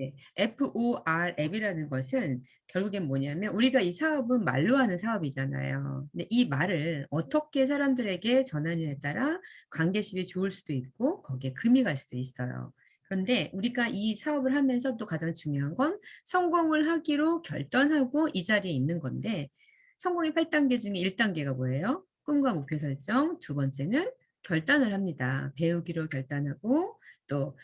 네, FORM이라는 것은 결국엔 뭐냐면 우리가 이 사업은 말로 하는 사업이잖아요. 근데 이 말을 어떻게 사람들에게 전하느냐에 따라 관계심이 좋을 수도 있고 거기에 금이 갈 수도 있어요. 그런데 우리가 이 사업을 하면서 또 가장 중요한 건 성공을 하기로 결단하고 이 자리에 있는 건데 성공의 8단계 중에 1단계가 뭐예요? 꿈과 목표 설정. 두 번째는 결단을 합니다. 배우기로 결단하고 또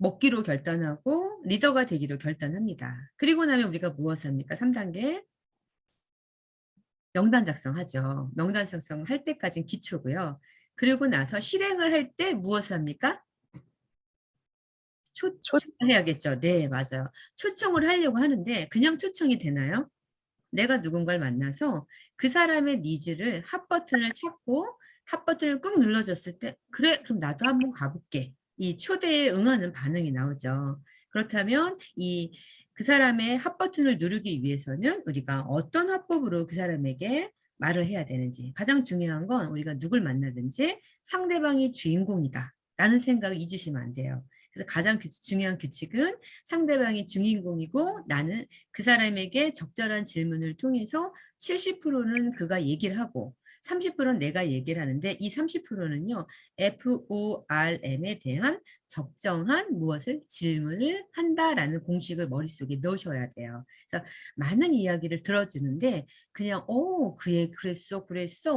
먹기로 결단하고 리더가 되기로 결단합니다. 그리고 나면 우리가 무엇을 합니까? 3단계 명단 작성하죠. 명단 작성할 때까지는 기초고요. 그리고 나서 실행을 할 때 무엇을 합니까? 초, 초청을 해야겠죠. 네, 맞아요. 초청을 하려고 하는데 그냥 초청이 되나요? 내가 누군가를 만나서 그 사람의 니즈를 핫 버튼을 찾고 핫 버튼을 꾹 눌러줬을 때 그래 그럼 나도 한번 가볼게. 이 초대에 응하는 반응이 나오죠. 그렇다면 이 그 사람의 핫 버튼을 누르기 위해서는 우리가 어떤 화법으로 그 사람에게 말을 해야 되는지 가장 중요한 건 우리가 누굴 만나든지 상대방이 주인공이다 라는 생각을 잊으시면 안 돼요. 그래서 가장 중요한 규칙은 상대방이 주인공이고 나는 그 사람에게 적절한 질문을 통해서 70%는 그가 얘기를 하고 30%는 내가 얘기를 하는데 이 30%는요. FORM에 대한 적정한 무엇을 질문을 한다라는 공식을 머릿속에 넣으셔야 돼요. 그래서 많은 이야기를 들어주는데 그냥 그얘 그랬어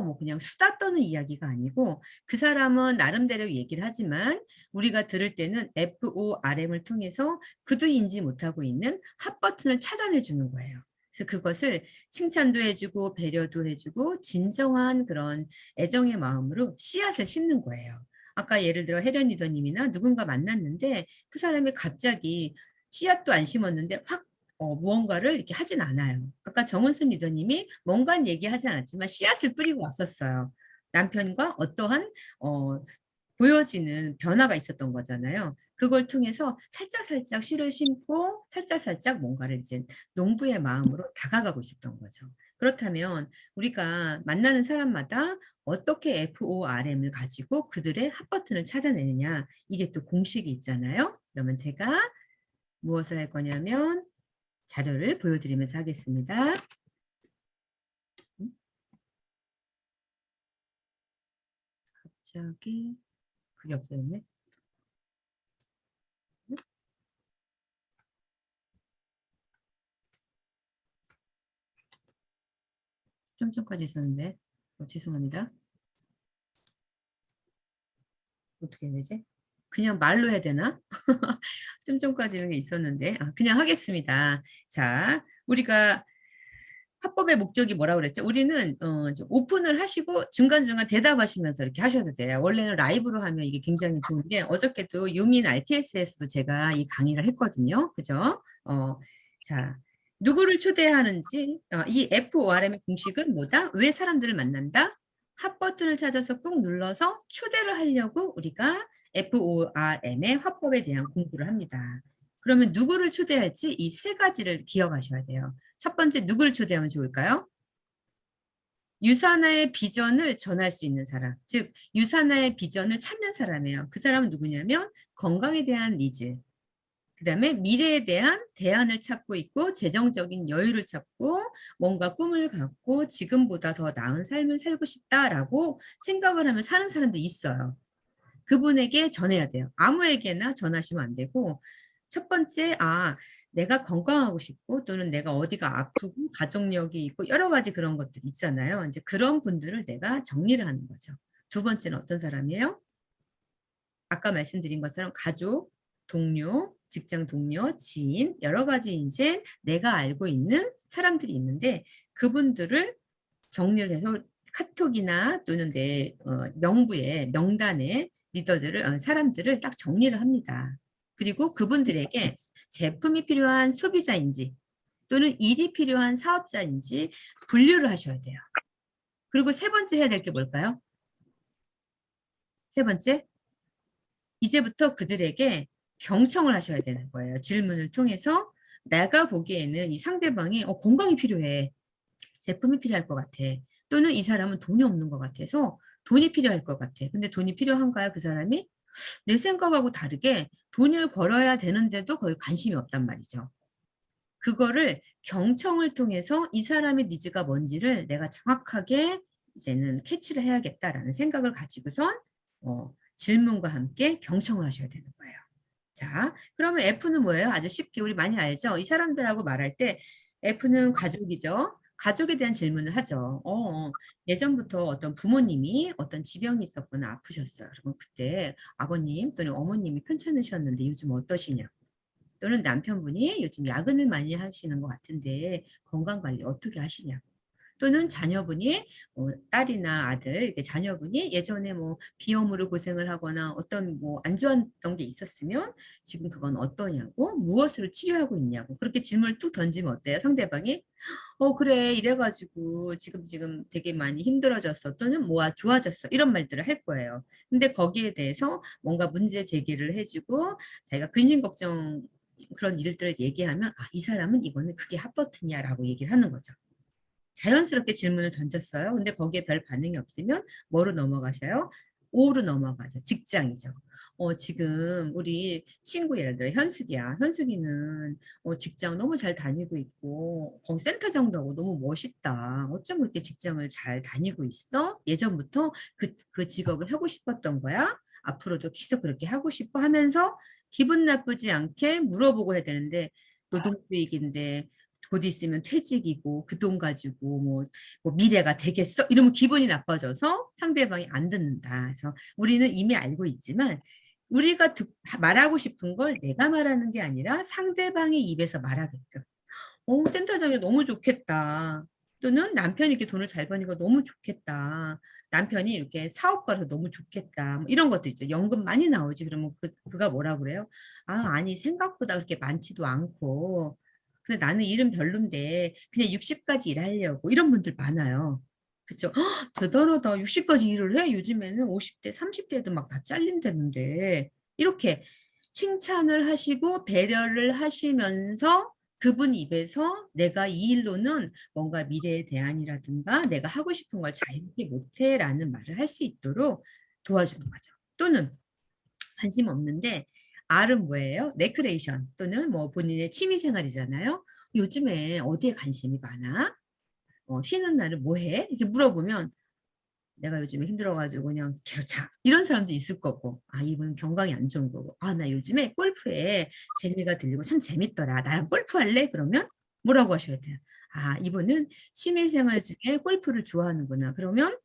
뭐 그냥 수다 떠는 이야기가 아니고 그 사람은 나름대로 얘기를 하지만 우리가 들을 때는 FORM을 통해서 그도 인지 못하고 있는 핫 버튼을 찾아내 주는 거예요. 그래서 그것을 칭찬도 해주고 배려도 해주고 진정한 그런 애정의 마음으로 씨앗을 심는 거예요. 아까 예를 들어 혜련 리더님이나 누군가 만났는데 그 사람이 갑자기 씨앗도 안 심었는데 확 무언가를 이렇게 하진 않아요. 아까 정은순 리더님이 뭔가 얘기하지 않았지만 씨앗을 뿌리고 왔었어요. 남편과 어떠한 보여지는 변화가 있었던 거잖아요. 그걸 통해서 살짝살짝 씨를 심고 살짝살짝 뭔가를 이제 농부의 마음으로 다가가고 있었던 거죠. 그렇다면 우리가 만나는 사람마다 어떻게 FORM을 가지고 그들의 핫버튼을 찾아내느냐 이게 또 공식이 있잖아요. 그러면 제가 무엇을 할 거냐면 자료를 보여드리면서 하겠습니다. 갑자기 그게 없어졌네. 좀 전까지 있었는데 죄송합니다. 어떻게 해야 되지? 그냥 말로 해야 되나? 좀 전까지는 게 있었는데 그냥 하겠습니다. 자, 우리가 화법의 목적이 뭐라고 그랬죠? 우리는 좀 오픈을 하시고 중간중간 대답하시면서 이렇게 하셔도 돼요. 원래는 라이브로 하면 이게 굉장히 좋은데 어저께도 용인 RTS에서도 제가 이 강의를 했거든요. 그죠? 자, 누구를 초대하는지 이 FORM의 공식은 뭐다? 왜 사람들을 만난다? 핫 버튼을 찾아서 꾹 눌러서 초대를 하려고 우리가 FORM의 화법에 대한 공부를 합니다. 그러면 누구를 초대할지 이 세 가지를 기억하셔야 돼요. 첫 번째 누구를 초대하면 좋을까요? 유산화의 비전을 전할 수 있는 사람, 즉 유산화의 비전을 찾는 사람이에요. 그 사람은 누구냐면 건강에 대한 니즈, 그 다음에 미래에 대한 대안을 찾고 있고 재정적인 여유를 찾고 뭔가 꿈을 갖고 지금보다 더 나은 삶을 살고 싶다라고 생각을 하면 사는 사람도 있어요. 그분에게 전해야 돼요. 아무에게나 전하시면 안 되고 첫 번째 내가 건강하고 싶고 또는 내가 어디가 아프고 가족력이 있고 여러 가지 그런 것들 있잖아요. 이제 그런 분들을 내가 정리를 하는 거죠. 두 번째는 어떤 사람이에요? 아까 말씀드린 것처럼 가족, 동료, 직장 동료, 지인 여러 가지 이제 내가 알고 있는 사람들이 있는데 그분들을 정리를 해서 카톡이나 또는 내 명부에 명단에 리더들을 사람들을 딱 정리를 합니다. 그리고 그분들에게 제품이 필요한 소비자인지 또는 일이 필요한 사업자인지 분류를 하셔야 돼요. 그리고 세 번째 해야 될 게 뭘까요? 세 번째, 이제부터 그들에게 경청을 하셔야 되는 거예요. 질문을 통해서 내가 보기에는 이 상대방이 건강이 필요해. 제품이 필요할 것 같아. 또는 이 사람은 돈이 없는 것 같아서 돈이 필요할 것 같아. 근데 돈이 필요한가요? 그 사람이? 내 생각하고 다르게 돈을 벌어야 되는데도 거의 관심이 없단 말이죠. 그거를 경청을 통해서 이 사람의 니즈가 뭔지를 내가 정확하게 이제는 캐치를 해야겠다라는 생각을 가지고선 질문과 함께 경청을 하셔야 되는 거예요. 자, 그러면 F는 뭐예요? 아주 쉽게 우리 많이 알죠? 이 사람들하고 말할 때 F는 가족이죠. 가족에 대한 질문을 하죠. 예전부터 어떤 부모님이 어떤 지병이 있었거나 아프셨어요. 그러면 그때 아버님 또는 어머님이 편찮으셨는데 요즘 어떠시냐? 또는 남편분이 요즘 야근을 많이 하시는 것 같은데 건강관리 어떻게 하시냐? 또는 자녀분이 딸이나 아들 이렇게 자녀분이 예전에 뭐 비염으로 고생을 하거나 어떤 뭐 안 좋았던 게 있었으면 지금 그건 어떠냐고 무엇으로 치료하고 있냐고 그렇게 질문을 툭 던지면 어때요? 상대방이 그래 이래가지고 지금 되게 많이 힘들어졌어 또는 뭐가 좋아졌어 이런 말들을 할 거예요. 근데 거기에 대해서 뭔가 문제 제기를 해주고 자기가 근심 걱정 그런 일들을 얘기하면 이 사람은 이거는 그게 핫버튼이야라고 얘기를 하는 거죠. 자연스럽게 질문을 던졌어요. 근데 거기에 별 반응이 없으면 뭐로 넘어가셔요? O로 넘어가죠. 직장이죠. 지금 우리 친구 예를 들어 현숙이야. 현숙이는 직장 너무 잘 다니고 있고 거기 센터장도 너무 멋있다. 어쩜 그렇게 직장을 잘 다니고 있어? 예전부터 그 직업을 하고 싶었던 거야? 앞으로도 계속 그렇게 하고 싶어 하면서 기분 나쁘지 않게 물어보고 해야 되는데 노동수익인데 곧 있으면 퇴직이고 그 돈 가지고 뭐 미래가 되겠어? 이러면 기분이 나빠져서 상대방이 안 듣는다. 그래서 우리는 이미 알고 있지만 우리가 말하고 싶은 걸 내가 말하는 게 아니라 상대방의 입에서 말하게끔. 센터장이 너무 좋겠다. 또는 남편이 이렇게 돈을 잘 버니까 너무 좋겠다. 남편이 이렇게 사업가라서 너무 좋겠다. 뭐 이런 것도 있죠. 연금 많이 나오지. 그러면 그가 뭐라 그래요? 아니 생각보다 그렇게 많지도 않고 근데 나는 일은 별론데 그냥 60까지 일하려고 이런 분들 많아요. 그쵸? 대단하다. 60까지 일을 해? 요즘에는 50대, 30대도 막 다 잘린다는데 이렇게 칭찬을 하시고 배려를 하시면서 그분 입에서 내가 이 일로는 뭔가 미래의 대안이라든가 내가 하고 싶은 걸 자유롭게 못해라는 말을 할 수 있도록 도와주는 거죠. 또는 관심 없는데 R은 뭐예요? 레크레이션 또는 뭐 본인의 취미 생활이잖아요. 요즘에 어디에 관심이 많아? 쉬는 날은 뭐 해? 이렇게 물어보면 내가 요즘에 힘들어가지고 그냥 계속 자. 이런 사람도 있을 거고, 이분은 건강이 안 좋은 거고, 나 요즘에 골프에 재미가 들리고 참 재밌더라. 나랑 골프 할래? 그러면 뭐라고 하셔야 돼요? 이분은 취미생활 중에 골프를 좋아하는구나. 그러면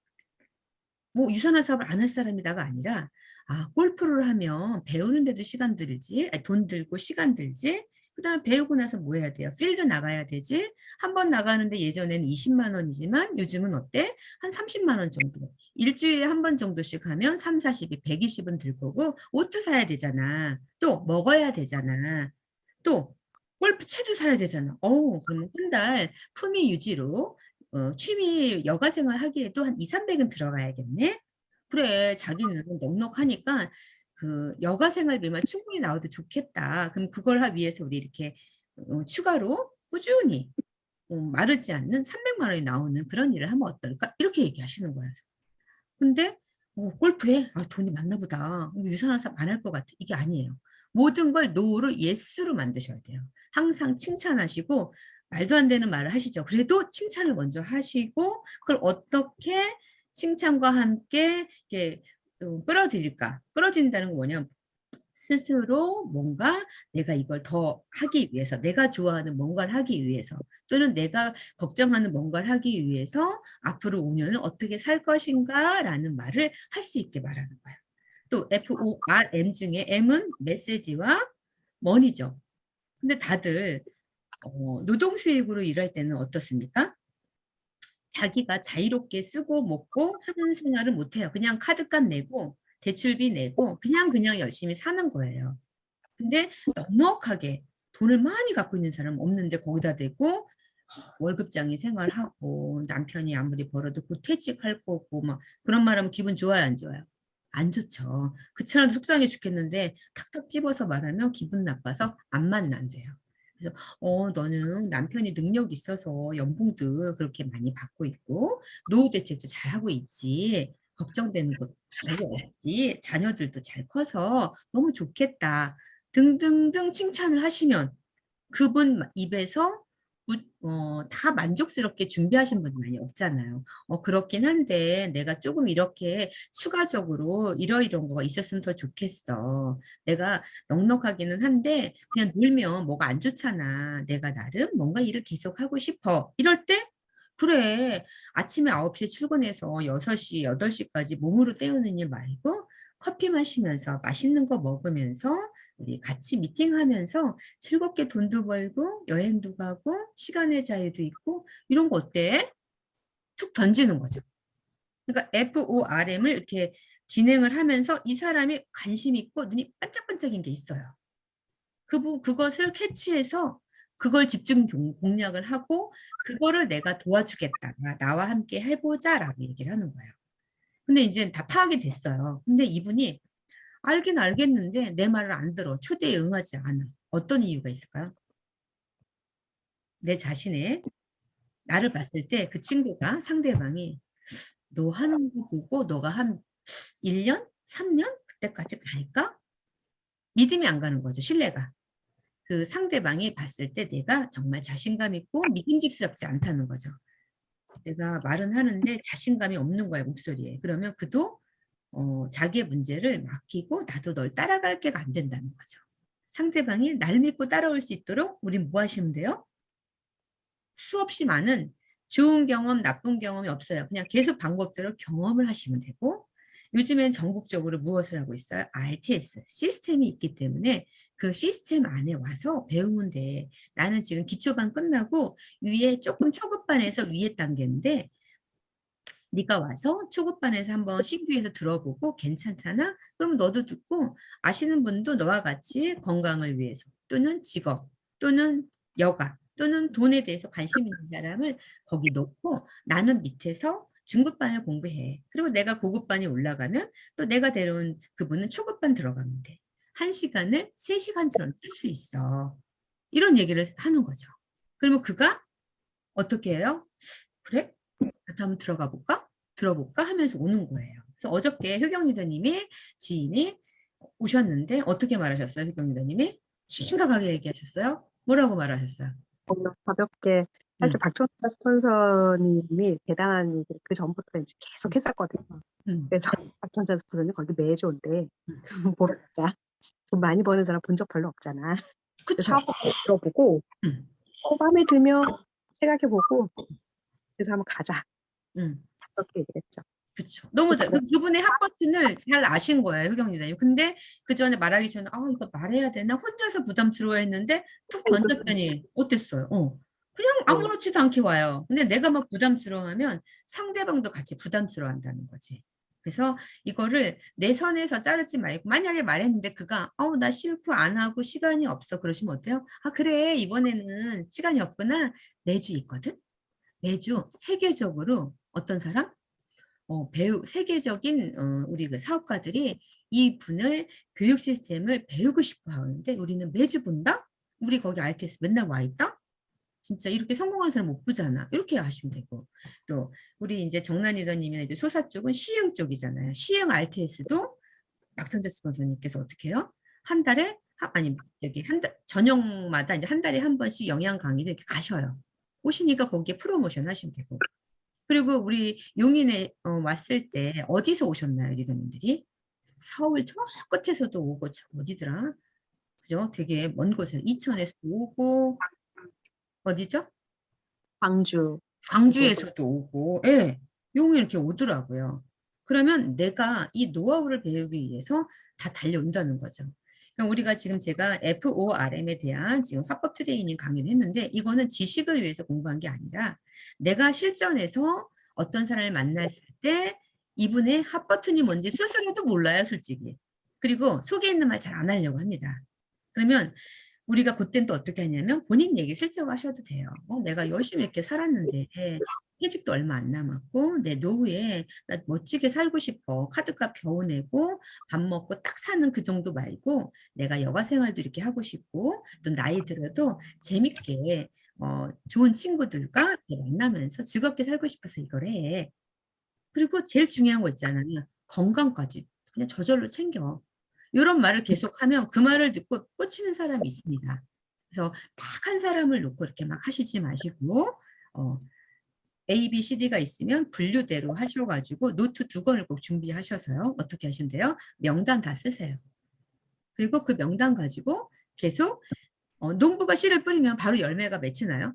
뭐 유산화 사업을 안 할 사람이다가 아니라 골프를 하면 배우는데도 시간 들지, 돈 들고 시간 들지. 그다음에 배우고 나서 뭐 해야 돼요? 필드 나가야 되지. 한 번 나가는데 예전에는 20만 원이지만 요즘은 어때? 한 30만 원 정도. 일주일에 한 번 정도씩 하면 3, 40이 120은 들 거고 옷도 사야 되잖아. 또 먹어야 되잖아. 또 골프채도 사야 되잖아. 그러면 한 달 품위 유지로 취미 여가 생활 하기에도 한 2, 300은 들어가야겠네. 그래, 자기는 넉넉하니까 그 여가 생활비만 충분히 나와도 좋겠다. 그럼 그걸 하기 위해서 우리 이렇게 추가로 꾸준히 마르지 않는 300만 원이 나오는 그런 일을 하면 어떨까? 이렇게 얘기하시는 거예요. 근데 골프에 돈이 많나 보다. 유산화 사업 안 할 것 같아. 이게 아니에요. 모든 걸 노로 예스로 만드셔야 돼요. 항상 칭찬하시고 말도 안 되는 말을 하시죠. 그래도 칭찬을 먼저 하시고 그걸 어떻게 칭찬과 함께 이렇게 끌어들일까? 끌어들인다는 건 뭐냐면 스스로 뭔가 내가 이걸 더 하기 위해서, 내가 좋아하는 뭔가를 하기 위해서, 또는 내가 걱정하는 뭔가를 하기 위해서 앞으로 5년을 어떻게 살 것인가 라는 말을 할 수 있게 말하는 거야. 또 FORM 중에 M은 메시지와 머니죠. 근데 다들 노동수익으로 일할 때는 어떻습니까? 자기가 자유롭게 쓰고 먹고 하는 생활을 못해요. 그냥 카드값 내고 대출비 내고 그냥 열심히 사는 거예요. 근데 넉넉하게 돈을 많이 갖고 있는 사람은 없는데 거기다 대고 월급장이 생활하고 남편이 아무리 벌어도 곧 퇴직할 거고 막 그런 말하면 기분 좋아요, 안 좋아요? 안 좋죠. 그처럼 속상해 죽겠는데 탁탁 집어서 말하면 기분 나빠서 안 만난대요. 그래서 너는 남편이 능력 있어서 연봉도 그렇게 많이 받고 있고 노후 대책도 잘하고 있지. 걱정되는 것 별로 없지. 자녀들도 잘 커서 너무 좋겠다. 등등등 칭찬을 하시면 그분 입에서 다 만족스럽게 준비하신 분 많이 없잖아요. 그렇긴 한데 내가 조금 이렇게 추가적으로 이러이러한 거가 있었으면 더 좋겠어. 내가 넉넉하기는 한데 그냥 놀면 뭐가 안 좋잖아. 내가 나름 뭔가 일을 계속 하고 싶어. 이럴 때 그래. 아침에 9시에 출근해서 6시, 8시까지 몸으로 때우는 일 말고 커피 마시면서 맛있는 거 먹으면서 우리 같이 미팅하면서 즐겁게 돈도 벌고 여행도 가고 시간의 자유도 있고 이런 거 어때? 툭 던지는 거죠. 그러니까 FORM을 이렇게 진행을 하면서 이 사람이 관심 있고 눈이 반짝반짝인 게 있어요. 그것을 캐치해서 그걸 집중 공략을 하고 그거를 내가 도와주겠다. 나와 함께 해보자라고 얘기를 하는 거예요. 근데 이제 다 파악이 됐어요. 근데 이분이 알긴 알겠는데 내 말을 안 들어. 초대에 응하지 않아. 어떤 이유가 있을까요? 내 자신의 나를 봤을 때 그 친구가 상대방이 너 하는 거 보고 너가 한 1년? 3년? 그때까지 갈까? 믿음이 안 가는 거죠. 신뢰가. 그 상대방이 봤을 때 내가 정말 자신감 있고 믿음직스럽지 않다는 거죠. 내가 말은 하는데 자신감이 없는 거야, 목소리에. 그러면 그도 자기의 문제를 맡기고 나도 널 따라갈 게가 안 된다는 거죠. 상대방이 날 믿고 따라올 수 있도록 우린 뭐 하시면 돼요? 수없이 많은 좋은 경험, 나쁜 경험이 없어요. 그냥 계속 방법대로 경험을 하시면 되고 요즘엔 전국적으로 무엇을 하고 있어요? RTS, 시스템이 있기 때문에 그 시스템 안에 와서 배우면 돼. 나는 지금 기초반 끝나고 위에 조금 초급반에서 위에 단계인데 네가 와서 초급반에서 한번 신규에서 들어보고 괜찮잖아? 그럼 너도 듣고 아시는 분도 너와 같이 건강을 위해서 또는 직업 또는 여가 또는 돈에 대해서 관심 있는 사람을 거기 놓고 나는 밑에서 중급반을 공부해. 그리고 내가 고급반이 올라가면 또 내가 데려온 그분은 초급반 들어가면 돼. 1시간을 3시간처럼 쓸 수 있어. 이런 얘기를 하는 거죠. 그러면 그가 어떻게 해요? 그래? 그렇다 한번 들어가 볼까? 들어볼까? 하면서 오는 거예요. 그래서 어저께 효경 리더님이 지인이 오셨는데 어떻게 말하셨어요? 효경 리더님이? 심각하게 얘기하셨어요? 뭐라고 말하셨어요? 가볍게 사실 음, 박정자 스폰서님이 대단한 얘기를 그 전부터 이제 계속 했었거든요. 음, 그래서 박정자 스폰서님 거기 매주 온대. 음. 보자. 돈 많이 버는 사람 본 적 별로 없잖아. 그래서 그쵸? 한번 들어보고 음, 마음에 들면 생각해보고 그래서 한번 가자. 음. 그렇게 얘기를 했죠. 그쵸. 너무 잘, 그분의 핫 버튼을 잘 아신 거예요, 효경 리더님. 근데 그 전에 말하기 전에, 이거 말해야 되나? 혼자서 부담스러워 했는데, 툭 던졌더니, 어땠어요? 그냥 네. 아무렇지도 않게 와요. 근데 내가 막 부담스러워하면 상대방도 같이 부담스러워 한다는 거지. 그래서 이거를 내 선에서 자르지 말고, 만약에 말했는데 그가, 나 싫고 안 하고 시간이 없어. 그러시면 어때요? 그래. 이번에는 시간이 없구나. 매주 있거든? 매주 세계적으로 어떤 사람? 배우 세계적인 우리 그 사업가들이 이 분을 교육 시스템을 배우고 싶어 하는데 우리는 매주 본다? 우리 거기 RTS 맨날 와 있다? 진짜 이렇게 성공한 사람 못 보잖아. 이렇게 하시면 되고. 또 우리 이제 정난 리더님이나 이제 소사 쪽은 시흥 쪽이잖아요. 시흥 RTS도 박천재 스폰서님께서 어떻게 해요? 한 달에 아니 여기 한 달 저녁마다 이제 한 달에 한 번씩 영양 강의를 이렇게 가셔요. 오시니까 거기에 프로모션 하시면 되고. 그리고 우리 용인에 왔을 때 어디서 오셨나요, 리더님들이? 서울 저 끝에서도 오고 참 어디더라? 그죠? 되게 먼 곳에 이천에서 오고 어디죠? 광주. 그리고 광주에서도 오고, 예, 용인 이렇게 오더라고요. 그러면 내가 이 노하우를 배우기 위해서 다 달려온다는 거죠. 그러니까 우리가 지금 제가 FORM에 대한 지금 화법 트레이닝 강의를 했는데 이거는 지식을 위해서 공부한 게 아니라 내가 실전에서 어떤 사람을 만났을 때 이분의 핫 버튼이 뭔지 스스로도 몰라요, 솔직히. 그리고 속에 있는 말 잘 안 하려고 합니다. 그러면 우리가 그땐 또 어떻게 하냐면 본인 얘기 슬쩍 하셔도 돼요. 내가 열심히 이렇게 살았는데 퇴직도 얼마 안 남았고 내 노후에 나 멋지게 살고 싶어. 카드값 겨우 내고 밥 먹고 딱 사는 그 정도 말고 내가 여가 생활도 이렇게 하고 싶고 또 나이 들어도 재밌게 좋은 친구들과 이렇게 만나면서 즐겁게 살고 싶어서 이걸 해. 그리고 제일 중요한 거 있잖아요. 건강까지 그냥 저절로 챙겨. 요런 말을 계속하면 그 말을 듣고 꽂히는 사람이 있습니다. 그래서 딱 한 사람을 놓고 이렇게 막 하시지 마시고 A, B, C, D가 있으면 분류대로 하셔 가지고 노트 2권을 꼭 준비하셔서요. 어떻게 하시면 돼요? 명단 다 쓰세요. 그리고 그 명단 가지고 계속 농부가 씨를 뿌리면 바로 열매가 맺히나요?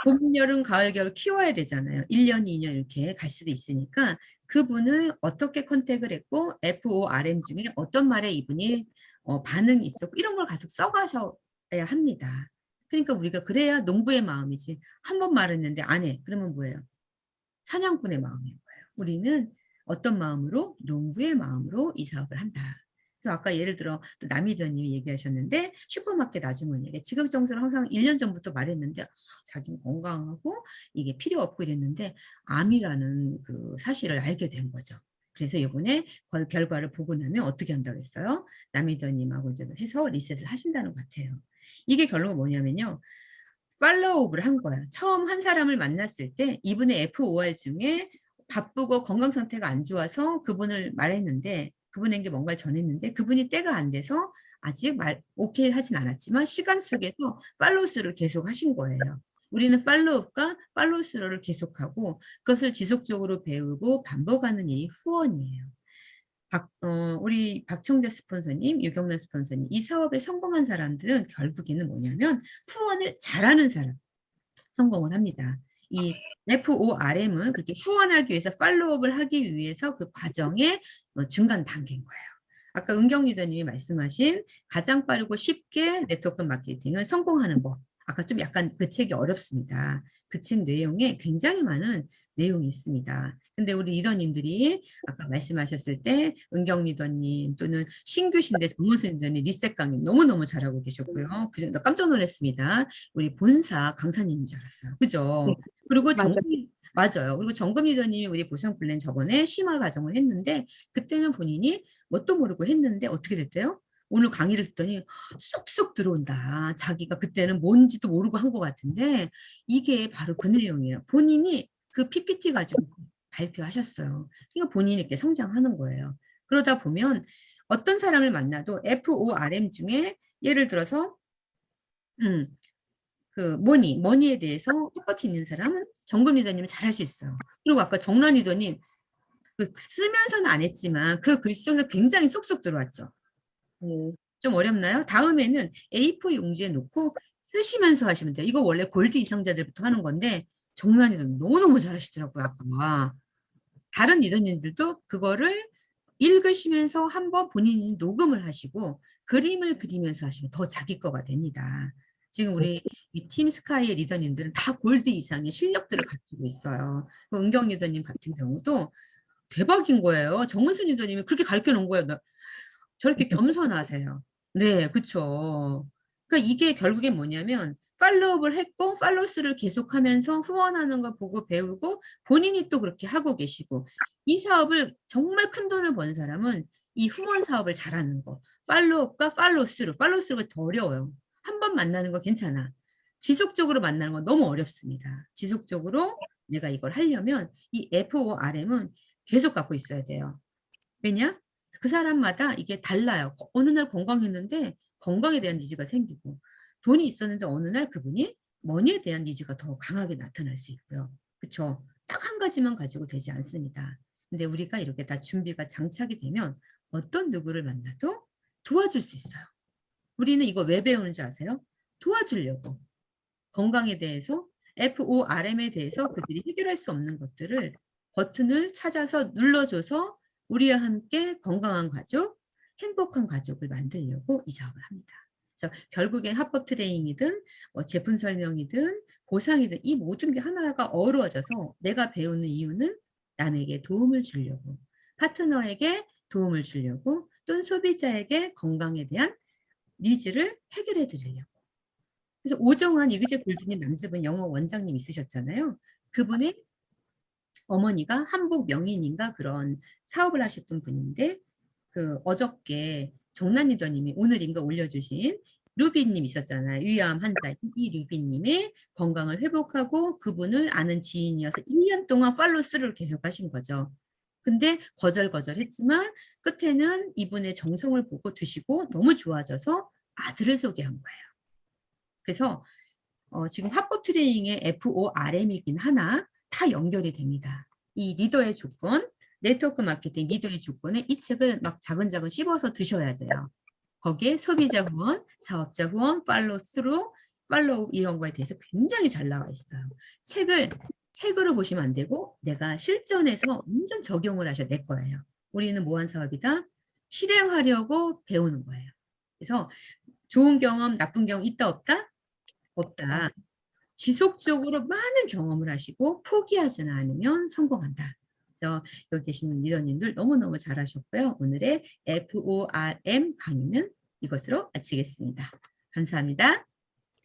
봄, 여름, 가을, 겨울 키워야 되잖아요. 1년, 2년 이렇게 갈 수도 있으니까 그분을 어떻게 컨택을 했고 FORM 중에 어떤 말에 이분이 반응이 있었고 이런 걸 계속 써가셔야 합니다. 그러니까 우리가 그래야 농부의 마음이지. 한 번 말했는데 안 해. 그러면 뭐예요? 사냥꾼의 마음인 거예요. 우리는 어떤 마음으로? 농부의 마음으로 이 사업을 한다. 그래서 아까 예를 들어 또 남이더님이 얘기하셨는데 슈퍼마켓 아주머니에게 지극정성을 항상 1년 전부터 말했는데 자기는 건강하고 이게 필요 없고 이랬는데 암이라는 그 사실을 알게 된 거죠. 그래서 이번에 결과를 보고 나면 어떻게 한다고 했어요? 남이더님하고 이제 해서 리셋을 하신다는 것 같아요. 이게 결론은 뭐냐면요. 팔로우업을 한 거예요. 처음 한 사람을 만났을 때 이분의 FOR 중에 바쁘고 건강 상태가 안 좋아서 그분을 말했는데 그분에게 뭔가를 전했는데 그분이 때가 안 돼서 아직 오케이 하진 않았지만 시간 속에서 팔로우스를 계속 하신 거예요. 우리는 팔로우업과 팔로우스를 계속하고 그것을 지속적으로 배우고 반복하는 일이 후원이에요. 우리 박청재 스폰서님, 유경란 스폰서님, 이 사업에 성공한 사람들은 결국에는 뭐냐면 후원을 잘하는 사람, 성공을 합니다. 이 FORM은 그렇게 후원하기 위해서 팔로우업을 하기 위해서 그 과정의 중간 단계인 거예요. 아까 은경 리더님이 말씀하신 가장 빠르고 쉽게 네트워크 마케팅을 성공하는 법. 아까 좀 약간 그 책이 어렵습니다. 그 책 내용에 굉장히 많은 내용이 있습니다. 근데 우리 리더님들이 아까 말씀하셨을 때 은경 리더님 또는 신규신데 정문수 리더님, 리셋 강님 너무너무 잘하고 계셨고요. 그래서 깜짝 놀랐습니다. 우리 본사 강사님인 줄 알았어요. 네, 그죠? 그리고 맞아요. 맞아요. 그리고 정금 리더님이 우리 보상 플랜 저번에 심화 과정을 했는데 그때는 본인이 뭣도 모르고 했는데 어떻게 됐대요? 오늘 강의를 듣더니 쏙쏙 들어온다. 자기가 그때는 뭔지도 모르고 한 것 같은데 이게 바로 그 내용이에요. 본인이 그 PPT 가지고 발표하셨어요. 그러니까 본인이 이렇게 성장하는 거예요. 그러다 보면 어떤 사람을 만나도 FORM 중에 예를 들어서 그 머니에 대해서 헛것이 있는 사람은 정금 리더님은 잘할 수 있어요. 그리고 아까 정란 리더님 그 쓰면서는 안 했지만 그 글씨 속에서 굉장히 쏙쏙 들어왔죠. 네. 좀 어렵나요? 다음에는 A4 용지에 놓고 쓰시면서 하시면 돼요. 이거 원래 골드 이상자들부터 하는 건데 정란 리더님 너무너무 잘하시더라고요. 아까. 다른 리더님들도 그거를 읽으시면서 한번 본인이 녹음을 하시고 그림을 그리면서 하시면 더 자기 거가 됩니다. 지금 우리 이 팀 스카이의 리더님들은 다 골드 이상의 실력들을 가지고 있어요. 은경 리더님 같은 경우도 대박인 거예요. 정은순 리더님이 그렇게 가르쳐 놓은 거예요. 저렇게 겸손하세요. 네, 그쵸. 그러니까 이게 결국엔 뭐냐면 팔로우업을 했고 팔로우스를 계속하면서 후원하는 걸 보고 배우고 본인이 또 그렇게 하고 계시고 이 사업을 정말 큰 돈을 버는 사람은 이 후원 사업을 잘하는 거 팔로우업과 팔로우스루가 더 어려워요. 한 번 만나는 거 괜찮아. 지속적으로 만나는 건 너무 어렵습니다. 지속적으로 내가 이걸 하려면 이 FORM은 계속 갖고 있어야 돼요. 왜냐? 그 사람마다 이게 달라요. 어느 날 건강했는데 건강에 대한 니즈가 생기고 돈이 있었는데 어느 날 그분이 머니에 대한 니즈가 더 강하게 나타날 수 있고요. 그렇죠? 딱 한 가지만 가지고 되지 않습니다. 근데 우리가 이렇게 다 준비가 장착이 되면 어떤 누구를 만나도 도와줄 수 있어요. 우리는 이거 왜 배우는지 아세요? 도와주려고. 건강에 대해서 FORM에 대해서 그들이 해결할 수 없는 것들을 버튼을 찾아서 눌러줘서 우리와 함께 건강한 가족, 행복한 가족을 만들려고 이 사업을 합니다. 그래서 결국엔 합법 트레이닝이든 제품 설명이든 보상이든 이 모든 게 하나가 어우러져서 내가 배우는 이유는 남에게 도움을 주려고 파트너에게 도움을 주려고 또는 소비자에게 건강에 대한 니즈를 해결해 드리려고. 그래서 오정환 이그제 골드님 남자분 영어 원장님 있으셨잖아요. 그분의 어머니가 한복 명인인가 그런 사업을 하셨던 분인데 그 어저께 정난 리더님이 오늘인가 올려주신 루비님 있었잖아요. 위암 환자. 이 루비님의 건강을 회복하고 그분을 아는 지인이어서 1년 동안 팔로우 스루를 계속 하신 거죠. 근데 거절거절했지만 끝에는 이분의 정성을 보고 드시고 너무 좋아져서 아들을 소개한 거예요. 그래서 지금 화법 트레이닝의 FORM이긴 하나 다 연결이 됩니다. 이 리더의 조건, 네트워크 마케팅 리더의 조건에 이 책을 막 자근자근 씹어서 드셔야 돼요. 거기에 소비자 후원, 사업자 후원, 팔로우 스루, 팔로우 이런 거에 대해서 굉장히 잘 나와 있어요. 책으로 보시면 안 되고 내가 실전에서 완전 적용을 하셔야 될 거예요. 우리는 뭐한 사업이다? 실행하려고 배우는 거예요. 그래서 좋은 경험, 나쁜 경험 있다 없다? 없다. 지속적으로 많은 경험을 하시고 포기하지는 않으면 성공한다. 그래서 여기 계시는 리더님들 너무너무 잘하셨고요. 오늘의 FORM 강의는 이것으로 마치겠습니다. 감사합니다.